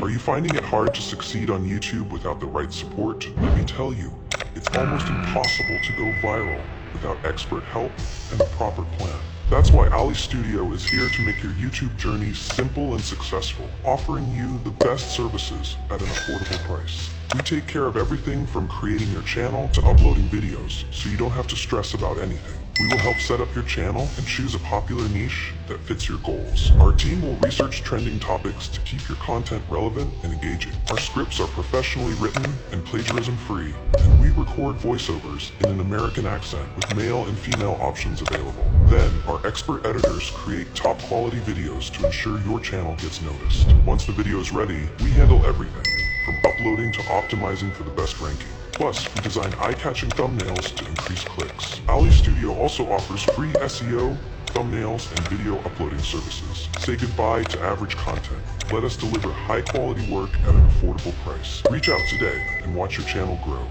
Are you finding it hard to succeed on YouTube without the right support? Let me tell you, it's almost impossible to go viral without expert help and a proper plan. That's why Ali Studio is here to make your YouTube journey simple and successful, offering you the best services at an affordable price. We take care of everything from creating your channel to uploading videos, so you don't have to stress about anything. We will help set up your channel and choose a popular niche that fits your goals. Our team will research trending topics to keep your content relevant and engaging. Our scripts are professionally written and plagiarism-free, and we record voiceovers in an American accent with male and female options available. Then, our expert editors create top-quality videos to ensure your channel gets noticed. Once the video is ready, we handle everything, from uploading to optimizing for the best ranking. Plus, we design eye-catching thumbnails to increase clicks. Ali Studio also offers free SEO, thumbnails, and video uploading services. Say goodbye to average content. Let us deliver high-quality work at an affordable price. Reach out today and watch your channel grow.